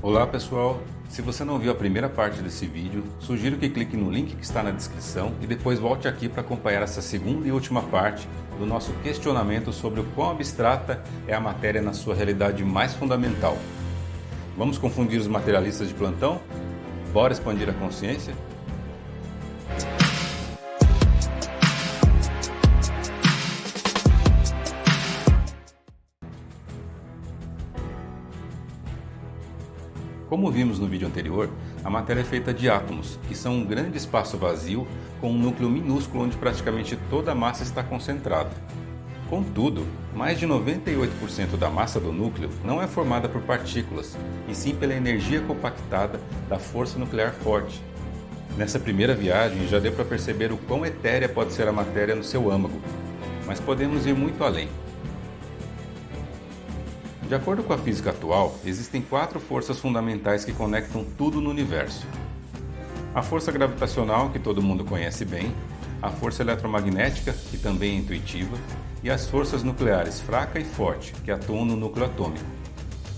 Olá pessoal, se você não viu a primeira parte desse vídeo, sugiro que clique no link que está na descrição e depois volte aqui para acompanhar essa segunda e última parte do nosso questionamento sobre o quão abstrata é a matéria na sua realidade mais fundamental. Vamos confundir os materialistas de plantão? Bora expandir a consciência? Como vimos no vídeo anterior, a matéria é feita de átomos, que são um grande espaço vazio com um núcleo minúsculo onde praticamente toda a massa está concentrada. Contudo, mais de 98% da massa do núcleo não é formada por partículas, e sim pela energia compactada da força nuclear forte. Nessa primeira viagem já deu para perceber o quão etérea pode ser a matéria no seu âmago, mas podemos ir muito além. De acordo com a física atual, existem 4 forças fundamentais que conectam tudo no universo. A força gravitacional, que todo mundo conhece bem, a força eletromagnética, que também é intuitiva, e as forças nucleares fraca e forte, que atuam no núcleo atômico.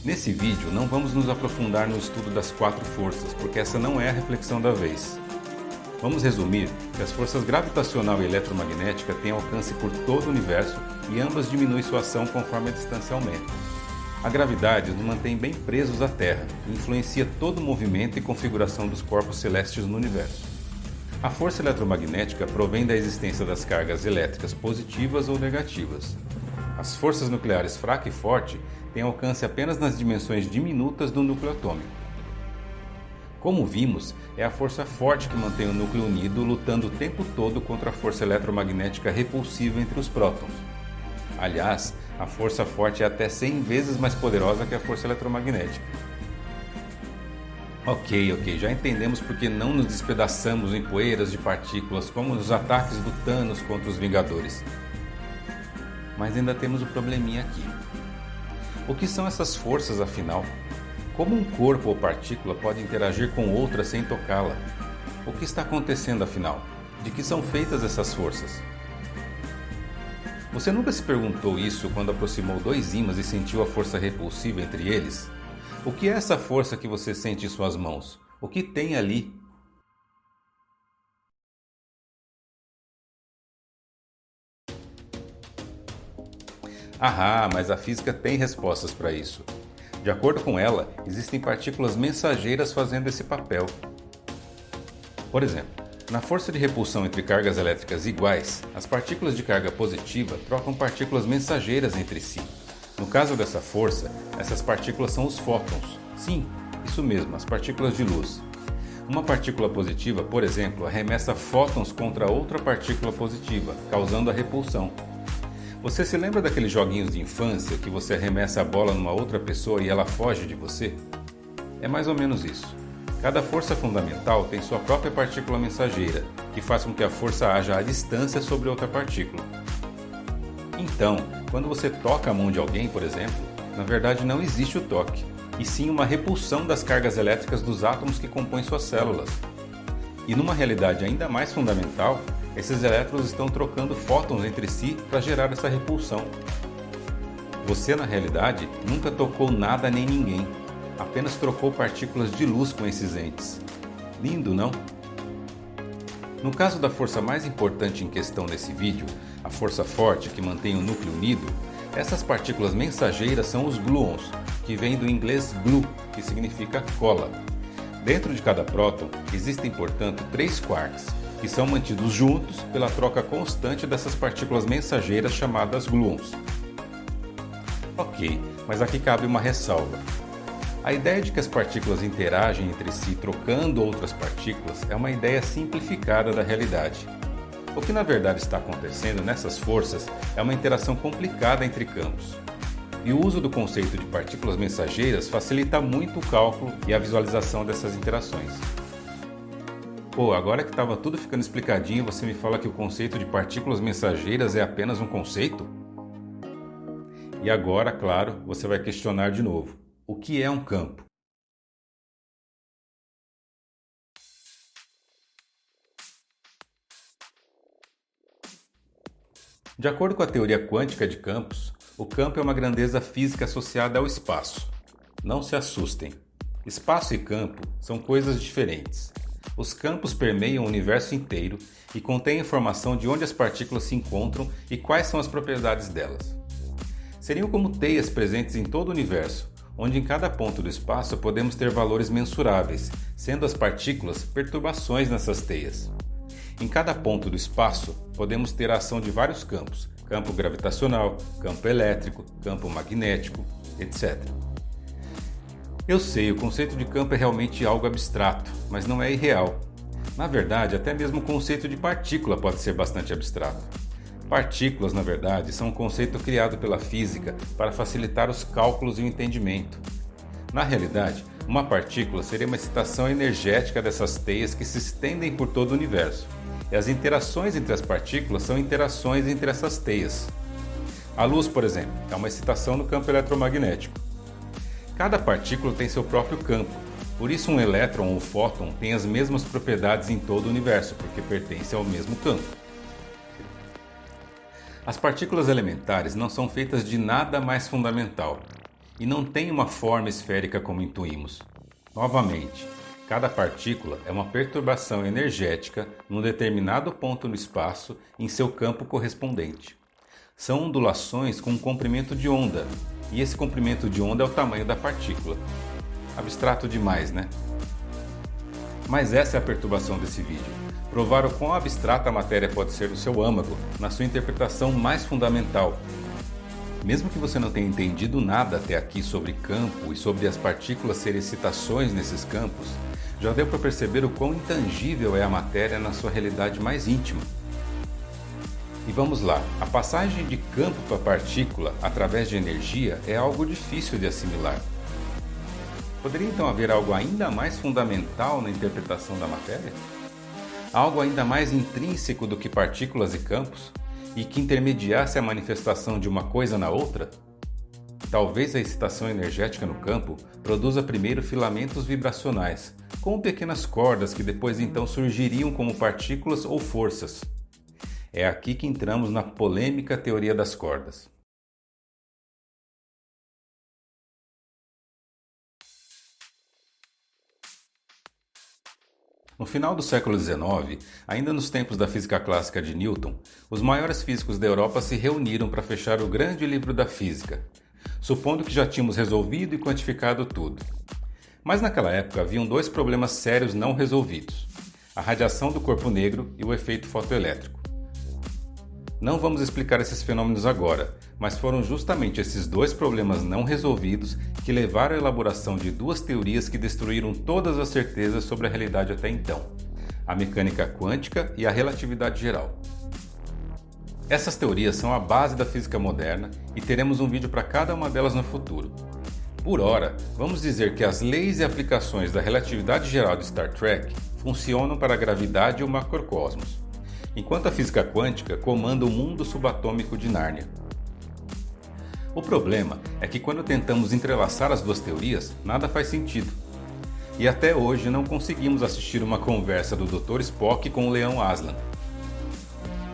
Nesse vídeo não vamos nos aprofundar no estudo das 4 forças, porque essa não é a reflexão da vez. Vamos resumir que as forças gravitacional e eletromagnética têm alcance por todo o universo e ambas diminuem sua ação conforme a distância aumenta. A gravidade nos mantém bem presos à Terra e influencia todo o movimento e configuração dos corpos celestes no universo. A força eletromagnética provém da existência das cargas elétricas positivas ou negativas. As forças nucleares fraca e forte têm alcance apenas nas dimensões diminutas do núcleo atômico. Como vimos, é a força forte que mantém o núcleo unido lutando o tempo todo contra a força eletromagnética repulsiva entre os prótons. Aliás, a força forte é até 100 vezes mais poderosa que a força eletromagnética. Ok, já entendemos porque não nos despedaçamos em poeiras de partículas como nos ataques do Thanos contra os Vingadores. Mas ainda temos um probleminha aqui. O que são essas forças afinal? Como um corpo ou partícula pode interagir com outra sem tocá-la? O que está acontecendo afinal? De que são feitas essas forças? Você nunca se perguntou isso quando aproximou 2 ímãs e sentiu a força repulsiva entre eles? O que é essa força que você sente em suas mãos? O que tem ali? Mas a física tem respostas para isso. De acordo com ela, existem partículas mensageiras fazendo esse papel. Por exemplo, na força de repulsão entre cargas elétricas iguais, as partículas de carga positiva trocam partículas mensageiras entre si. No caso dessa força, essas partículas são os fótons. Sim, isso mesmo, as partículas de luz. Uma partícula positiva, por exemplo, arremessa fótons contra outra partícula positiva, causando a repulsão. Você se lembra daqueles joguinhos de infância que você arremessa a bola numa outra pessoa e ela foge de você? É mais ou menos isso. Cada força fundamental tem sua própria partícula mensageira, que faz com que a força haja à distância sobre outra partícula. Então, quando você toca a mão de alguém, por exemplo, na verdade não existe o toque, e sim uma repulsão das cargas elétricas dos átomos que compõem suas células. E numa realidade ainda mais fundamental, esses elétrons estão trocando fótons entre si para gerar essa repulsão. Você, na realidade, nunca tocou nada nem ninguém. Apenas trocou partículas de luz com esses entes. Lindo, não? No caso da força mais importante em questão nesse vídeo, a força forte que mantém o núcleo unido, essas partículas mensageiras são os gluons, que vem do inglês glue, que significa cola. Dentro de cada próton existem, portanto, 3 quarks, que são mantidos juntos pela troca constante dessas partículas mensageiras chamadas gluons. Ok, mas aqui cabe uma ressalva. A ideia de que as partículas interagem entre si trocando outras partículas é uma ideia simplificada da realidade. O que na verdade está acontecendo nessas forças é uma interação complicada entre campos. E o uso do conceito de partículas mensageiras facilita muito o cálculo e a visualização dessas interações. Agora que estava tudo ficando explicadinho, você me fala que o conceito de partículas mensageiras é apenas um conceito? E agora, claro, você vai questionar de novo. O que é um campo? De acordo com a teoria quântica de campos, o campo é uma grandeza física associada ao espaço. Não se assustem. Espaço e campo são coisas diferentes. Os campos permeiam o universo inteiro e contêm informação de onde as partículas se encontram e quais são as propriedades delas. Seriam como teias presentes em todo o universo, onde em cada ponto do espaço podemos ter valores mensuráveis, sendo as partículas perturbações nessas teias. Em cada ponto do espaço, podemos ter a ação de vários campos: campo gravitacional, campo elétrico, campo magnético, etc. Eu sei, o conceito de campo é realmente algo abstrato, mas não é irreal. Na verdade, até mesmo o conceito de partícula pode ser bastante abstrato. Partículas, na verdade, são um conceito criado pela física para facilitar os cálculos e o entendimento. Na realidade, uma partícula seria uma excitação energética dessas teias que se estendem por todo o universo. E as interações entre as partículas são interações entre essas teias. A luz, por exemplo, é uma excitação no campo eletromagnético. Cada partícula tem seu próprio campo, por isso um elétron ou fóton tem as mesmas propriedades em todo o universo, porque pertence ao mesmo campo. As partículas elementares não são feitas de nada mais fundamental e não têm uma forma esférica como intuímos. Novamente, cada partícula é uma perturbação energética num determinado ponto no espaço em seu campo correspondente. São ondulações com um comprimento de onda, e esse comprimento de onda é o tamanho da partícula. Abstrato demais, né? Mas essa é a perturbação desse vídeo. Provar o quão abstrata a matéria pode ser no seu âmago, na sua interpretação mais fundamental. Mesmo que você não tenha entendido nada até aqui sobre campo e sobre as partículas serem excitações nesses campos, já deu para perceber o quão intangível é a matéria na sua realidade mais íntima. E vamos lá, a passagem de campo para partícula através de energia é algo difícil de assimilar. Poderia então haver algo ainda mais fundamental na interpretação da matéria? Algo ainda mais intrínseco do que partículas e campos, e que intermediasse a manifestação de uma coisa na outra? Talvez a excitação energética no campo produza primeiro filamentos vibracionais, como pequenas cordas que depois então surgiriam como partículas ou forças. É aqui que entramos na polêmica teoria das cordas. No final do século XIX, ainda nos tempos da física clássica de Newton, os maiores físicos da Europa se reuniram para fechar o grande livro da física, supondo que já tínhamos resolvido e quantificado tudo. Mas naquela época haviam dois problemas sérios não resolvidos: a radiação do corpo negro e o efeito fotoelétrico. Não vamos explicar esses fenômenos agora, mas foram justamente esses dois problemas não resolvidos que levaram à elaboração de duas teorias que destruíram todas as certezas sobre a realidade até então: a mecânica quântica e a relatividade geral. Essas teorias são a base da física moderna e teremos um vídeo para cada uma delas no futuro. Por ora, vamos dizer que as leis e aplicações da relatividade geral de Star Trek funcionam para a gravidade e o macrocosmos, enquanto a física quântica comanda o mundo subatômico de Nárnia. O problema é que quando tentamos entrelaçar as duas teorias, nada faz sentido. E até hoje não conseguimos assistir uma conversa do Dr. Spock com o Leão Aslan.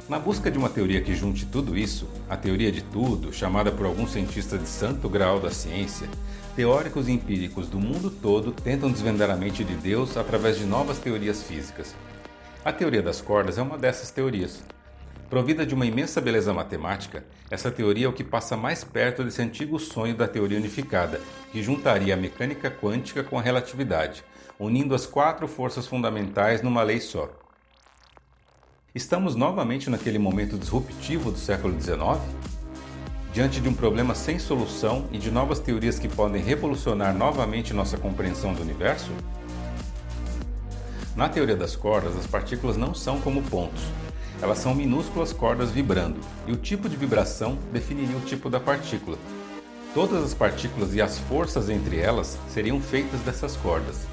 Na busca de uma teoria que junte tudo isso, a teoria de tudo, chamada por alguns cientistas de santo grau da ciência, teóricos e empíricos do mundo todo tentam desvendar a mente de Deus através de novas teorias físicas. A teoria das cordas é uma dessas teorias. Provida de uma imensa beleza matemática, essa teoria é o que passa mais perto desse antigo sonho da teoria unificada, que juntaria a mecânica quântica com a relatividade, unindo as quatro forças fundamentais numa lei só. Estamos novamente naquele momento disruptivo do século XIX? Diante de um problema sem solução e de novas teorias que podem revolucionar novamente nossa compreensão do universo? Na teoria das cordas, as partículas não são como pontos. Elas são minúsculas cordas vibrando, e o tipo de vibração definiria o tipo da partícula. Todas as partículas e as forças entre elas seriam feitas dessas cordas.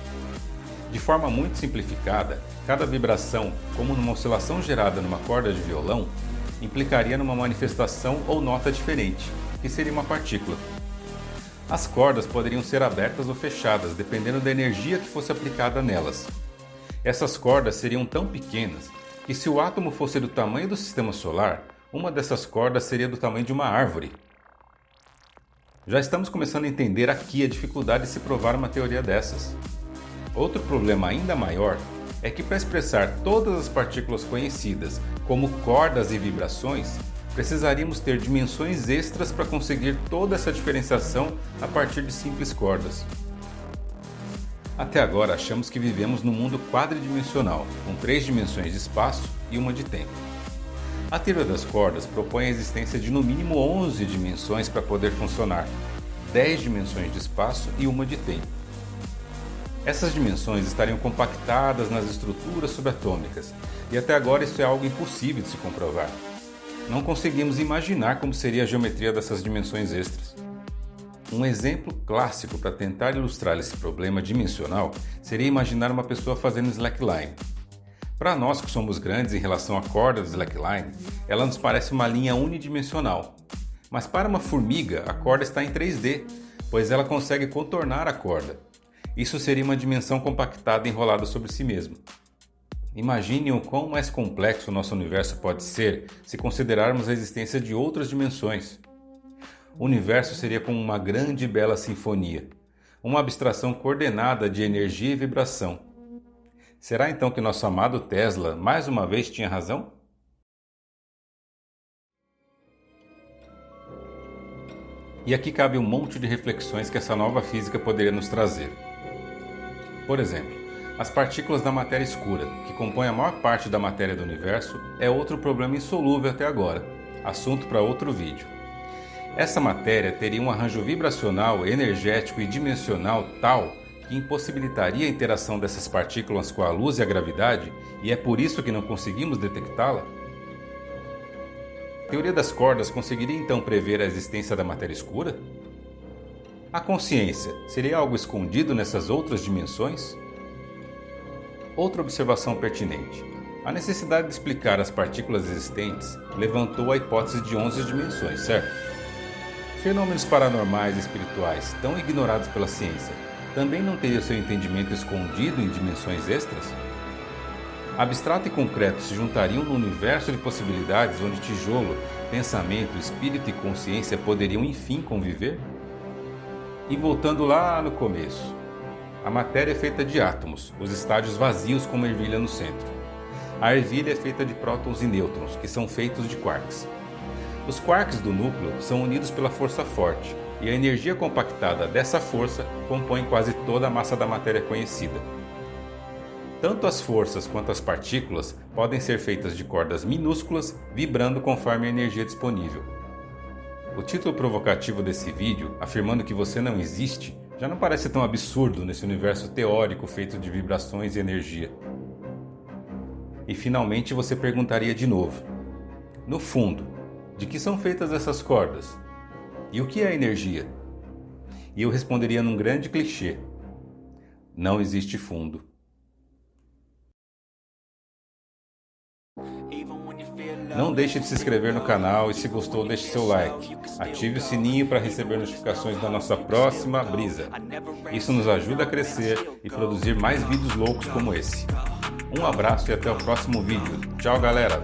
De forma muito simplificada, cada vibração, como numa oscilação gerada numa corda de violão, implicaria numa manifestação ou nota diferente, que seria uma partícula. As cordas poderiam ser abertas ou fechadas, dependendo da energia que fosse aplicada nelas. Essas cordas seriam tão pequenas que, se o átomo fosse do tamanho do sistema solar, uma dessas cordas seria do tamanho de uma árvore. Já estamos começando a entender aqui a dificuldade de se provar uma teoria dessas. Outro problema ainda maior é que para expressar todas as partículas conhecidas, como cordas e vibrações, precisaríamos ter dimensões extras para conseguir toda essa diferenciação a partir de simples cordas. Até agora achamos que vivemos num mundo quadridimensional, com 3 dimensões de espaço e uma de tempo. A teoria das cordas propõe a existência de no mínimo 11 dimensões para poder funcionar, 10 dimensões de espaço e uma de tempo. Essas dimensões estariam compactadas nas estruturas subatômicas, e até agora isso é algo impossível de se comprovar. Não conseguimos imaginar como seria a geometria dessas dimensões extras. Um exemplo clássico para tentar ilustrar esse problema dimensional seria imaginar uma pessoa fazendo slackline. Para nós que somos grandes em relação à corda do slackline, ela nos parece uma linha unidimensional. Mas para uma formiga, a corda está em 3D, pois ela consegue contornar a corda. Isso seria uma dimensão compactada enrolada sobre si mesma. Imaginem o quão mais complexo o nosso universo pode ser se considerarmos a existência de outras dimensões. O universo seria como uma grande e bela sinfonia, uma abstração coordenada de energia e vibração. Será então que nosso amado Tesla mais uma vez tinha razão? E aqui cabe um monte de reflexões que essa nova física poderia nos trazer. Por exemplo, as partículas da matéria escura, que compõem a maior parte da matéria do universo, é outro problema insolúvel até agora, assunto para outro vídeo. Essa matéria teria um arranjo vibracional, energético e dimensional tal que impossibilitaria a interação dessas partículas com a luz e a gravidade, e é por isso que não conseguimos detectá-la? A teoria das cordas conseguiria então prever a existência da matéria escura? A consciência seria algo escondido nessas outras dimensões? Outra observação pertinente. A necessidade de explicar as partículas existentes levantou a hipótese de 11 dimensões, certo? Fenômenos paranormais e espirituais, tão ignorados pela ciência, também não teriam seu entendimento escondido em dimensões extras? Abstrato e concreto se juntariam num universo de possibilidades onde tijolo, pensamento, espírito e consciência poderiam enfim conviver? E voltando lá no começo, a matéria é feita de átomos, os estádios vazios com uma ervilha no centro. A ervilha é feita de prótons e nêutrons, que são feitos de quarks. Os quarks do núcleo são unidos pela força forte, e a energia compactada dessa força compõe quase toda a massa da matéria conhecida. Tanto as forças quanto as partículas podem ser feitas de cordas minúsculas, vibrando conforme a energia disponível. O título provocativo desse vídeo, afirmando que você não existe, já não parece tão absurdo nesse universo teórico feito de vibrações e energia. E finalmente você perguntaria de novo: no fundo, de que são feitas essas cordas? E o que é energia? E eu responderia num grande clichê: não existe fundo. Não deixe de se inscrever no canal e se gostou deixe seu like. Ative o sininho para receber notificações da nossa próxima brisa. Isso nos ajuda a crescer e produzir mais vídeos loucos como esse. Um abraço e até o próximo vídeo. Tchau, galera!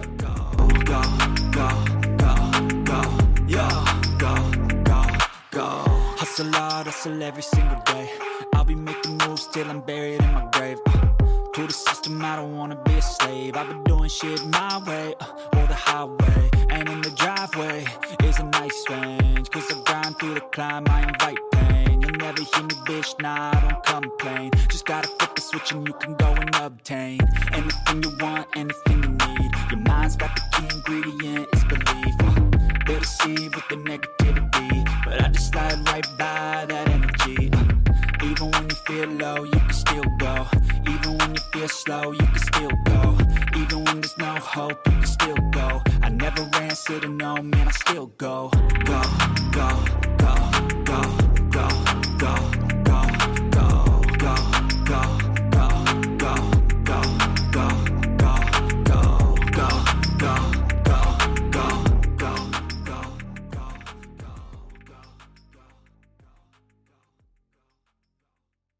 Hustle hard, hustle every single day. I'll be making moves till I'm buried in my grave. To the system, I don't wanna be a slave. I've been doing shit my way, or the highway. And in the driveway is a nice range. Cause I grind through the climb, I invite pain. You'll never hear me, bitch, nah, I don't complain. Just gotta flip the switch and you can go and obtain anything you want, anything you need. Your mind's got the key ingredient, it's belief. They'll deceive with the negativity, but I just slide right by that energy. Even when you feel low, you can still go. Even when you feel slow, you can still go. Even when there's no hope, you can still go. I never answer to no, man, I still go. Go, go, go, go, go, go.